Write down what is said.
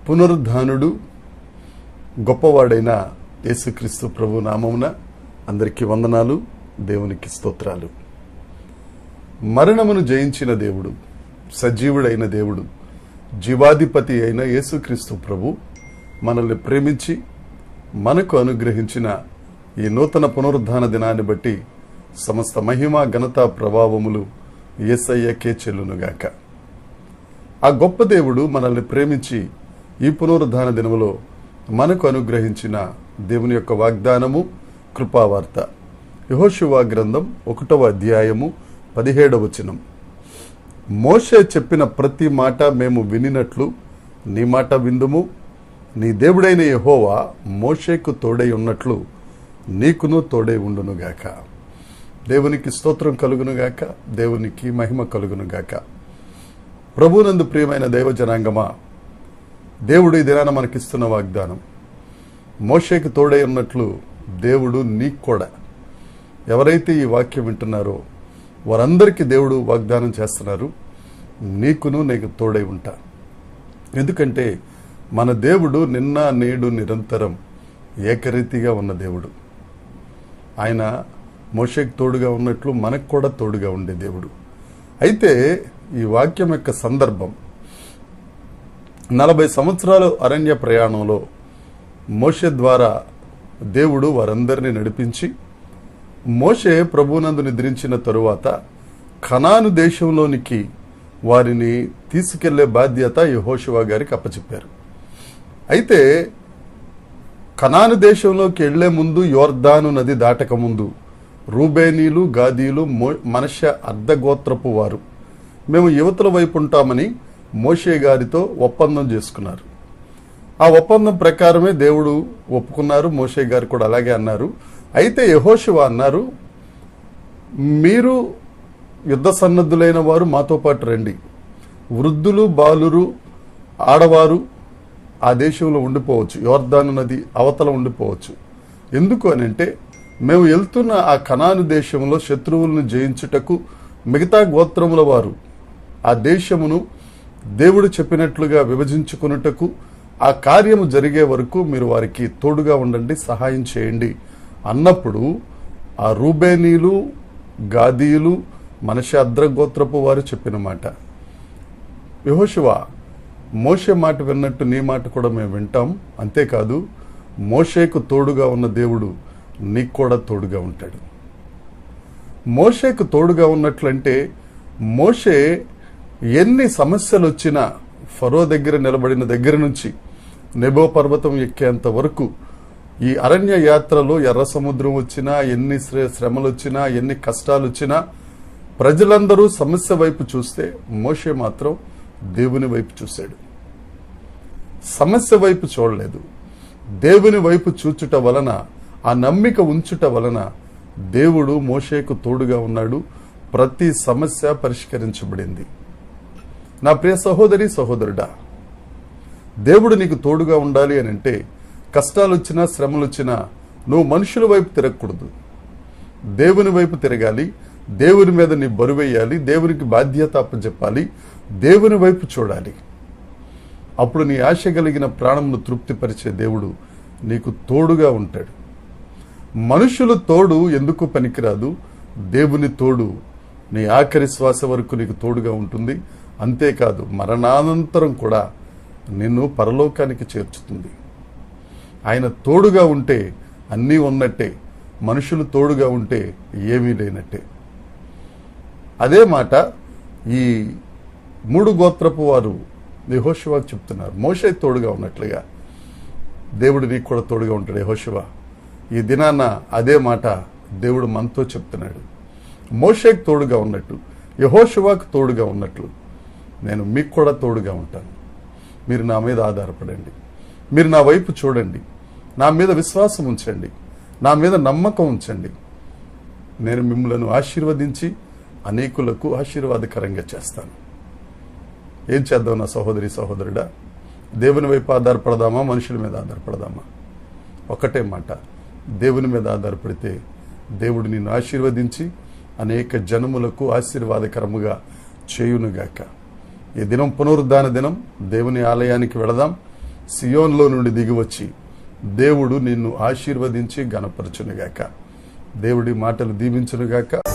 పునరుద్ధానుడు గొప్పవాడైన యేసుక్రీస్తు ప్రభు నామమున అందరికీ వందనాలు, దేవునికి స్తోత్రాలు. మరణమును జయించిన దేవుడు, సజీవుడైన దేవుడు, జీవాధిపతి అయిన యేసుక్రీస్తు ప్రభు మనల్ని ప్రేమించి మనకు అనుగ్రహించిన ఈ నూతన పునరుద్ధాన దినాన్ని బట్టి సమస్త మహిమ ఘనత ప్రభావములు యేసయ్యకే చెల్లునుగాక. ఆ గొప్ప దేవుడు మనల్ని ప్రేమించి ఈ పునరుద్ధాన దినములో మనకు అనుగ్రహించిన దేవుని యొక్క వాగ్దానము కృపావార్త. యెహోషువ గ్రంథం 1వ అధ్యాయము 17వ వచనం. మోషే చెప్పిన ప్రతి మాట మేము వినినట్లు నీ మాట విందుము. నీ దేవుడైన యెహోవా మోషేకు తోడై ఉన్నట్లు నీకును తోడై ఉండునుగాక. దేవునికి స్తోత్రం కలుగునుగాక, దేవునికి మహిమ కలుగునుగాక. ప్రభునందు ప్రియమైన దైవ జనాంగమా, దేవుడు ఈ దినాన మనకిస్తున్న వాగ్దానం, మోషేకు తోడై ఉన్నట్లు దేవుడు నీకు కూడా, ఎవరైతే ఈ వాక్యం వింటున్నారో వారందరికీ దేవుడు వాగ్దానం చేస్తున్నారు, నీకును నీకు తోడై ఉంటా. ఎందుకంటే మన దేవుడు నిన్న నేడు నిరంతరం ఏకరీతిగా ఉన్న దేవుడు. ఆయన మోషేకు తోడుగా ఉన్నట్లు మనకు కూడా తోడుగా ఉండే దేవుడు. అయితే ఈ వాక్యం యొక్క సందర్భం 40 సంవత్సరాలు అరణ్య ప్రయాణంలో మోషే ద్వారా దేవుడు వారందరినీ నడిపించి, మోషే ప్రభువునందు నిద్రించిన తరువాత కనాను దేశంలోనికి వారిని తీసుకెళ్లే బాధ్యత యెహోషువ గారికి అప్పచెప్పారు. అయితే కనాను దేశంలోకి వెళ్లే ముందు, యోర్దాను నది దాటక ముందు రూబేనీలు, గాదీలు, మనష్య అర్ధగోత్రపు వారు మేము యువతల వైపు ఉంటామని మోషే గారితో ఒప్పందం చేసుకున్నారు. ఆ ఒప్పందం ప్రకారమే దేవుడు ఒప్పుకున్నారు, మోషే గారు కూడా అలాగే అన్నారు. అయితే యెహోషువ అన్నారు, మీరు యుద్ధ సన్నద్ధులైన వారు మాతో పాటు రండి, వృద్ధులు, బాలురు, ఆడవారు ఆ దేశంలో ఉండిపోవచ్చు, యోర్దాను నది అవతల ఉండిపోవచ్చు. ఎందుకు అనంటే మేము వెళ్తున్న ఆ కనాను దేశంలో శత్రువులను జయించుటకు మిగతా గోత్రముల వారు ఆ దేశమును దేవుడు చెప్పినట్లుగా విభజించుకున్నటకు, ఆ కార్యము జరిగే వరకు మీరు వారికి తోడుగా ఉండండి, సహాయం చేయండి అన్నప్పుడు ఆ రూబేనీలు, గాదీలు, మనష్య అర్ధగోత్రపు వారు చెప్పిన మాట, యెహోషువ మోషే మాట విన్నట్టు నీ మాట కూడా మేము వింటాం. అంతేకాదు మోషేకు తోడుగా ఉన్న దేవుడు నీకు కూడా తోడుగా ఉంటాడు. మోషేకు తోడుగా ఉన్నట్లంటే మోషే ఎన్ని సమస్యలు వచ్చినా ఫరో దగ్గర నిలబడిన దగ్గర నుంచి నెబో పర్వతం ఎక్కేంత వరకు, ఈ అరణ్య యాత్రలో ఎర్ర సముద్రం వచ్చినా, ఎన్ని శ్రమలు వచ్చినా, ఎన్ని కష్టాలు వచ్చినా, ప్రజలందరూ సమస్య వైపు చూస్తే మోషే మాత్రం దేవుని వైపు చూశాడు. సమస్య వైపు చూడలేదు. దేవుని వైపు చూచుట వలన, ఆ నమ్మిక ఉంచుట వలన దేవుడు మోషేకు తోడుగా ఉన్నాడు. ప్రతి సమస్య పరిష్కరించబడింది. నా ప్రియ సహోదరి, సహోదరుడా, దేవుడు నీకు తోడుగా ఉండాలి అని అంటే కష్టాలు వచ్చినా, శ్రమలు వచ్చినా నువ్వు మనుషుల వైపు తిరగకూడదు, దేవుని వైపు తిరగాలి. దేవుని మీద నీ బరువేయాలి, దేవునికి బాధ్యత అప్పచెప్పాలి, దేవుని వైపు చూడాలి. అప్పుడు నీ ఆశ కలిగిన ప్రాణమును తృప్తిపరిచే దేవుడు నీకు తోడుగా ఉంటాడు. మనుషులు తోడు ఎందుకు పనికిరాదు, దేవుని తోడు నీ ఆఖరి శ్వాస వరకు నీకు తోడుగా ఉంటుంది. అంతేకాదు మరణానంతరం కూడా నిన్ను పరలోకానికి చేర్చుతుంది. ఆయన తోడుగా ఉంటే అన్నీ ఉన్నట్టే, మనుషులు తోడుగా ఉంటే ఏమీ లేనట్టే. అదే మాట ఈ 3 గోత్రపు వారు యెహోషువకు చెప్తున్నారు. మోషే తోడుగా ఉన్నట్లుగా దేవుడు నీకు కూడా తోడుగా ఉంటాడు. యెహోషువ ఈ దినాన అదే మాట దేవుడు మనతో చెప్తున్నాడు. మోషేకు తోడుగా ఉన్నట్టు, యెహోషువకు తోడుగా ఉన్నట్లు నేను మీకు కూడా తోడుగా ఉంటాను. మీరు నా మీద ఆధారపడండి, మీరు నా వైపు చూడండి, నా మీద విశ్వాసం ఉంచండి, నా మీద నమ్మకం ఉంచండి. నేను మిమ్మల్ని ఆశీర్వదించి అనేకులకు ఆశీర్వాదకరంగా చేస్తాను. ఏం చేద్దాం నా సహోదరి, సహోదరుడా? దేవుని వైపు ఆధారపడదామా, మనుషుల మీద ఆధారపడదామా? ఒకటే మాట, దేవుని మీద ఆధారపడితే దేవుడు నిన్ను ఆశీర్వదించి అనేక జనములకు ఆశీర్వాదకరముగా చేయునుగాక. ఈ దినం పునరుద్ధాన దినం. దేవుని ఆలయానికి వెళదాం. సియోన్లో నుండి దిగివచ్చి దేవుడు నిన్ను ఆశీర్వదించి ఘనపరచునుగాక. దేవుడి మాటలు దీవించునుగాక.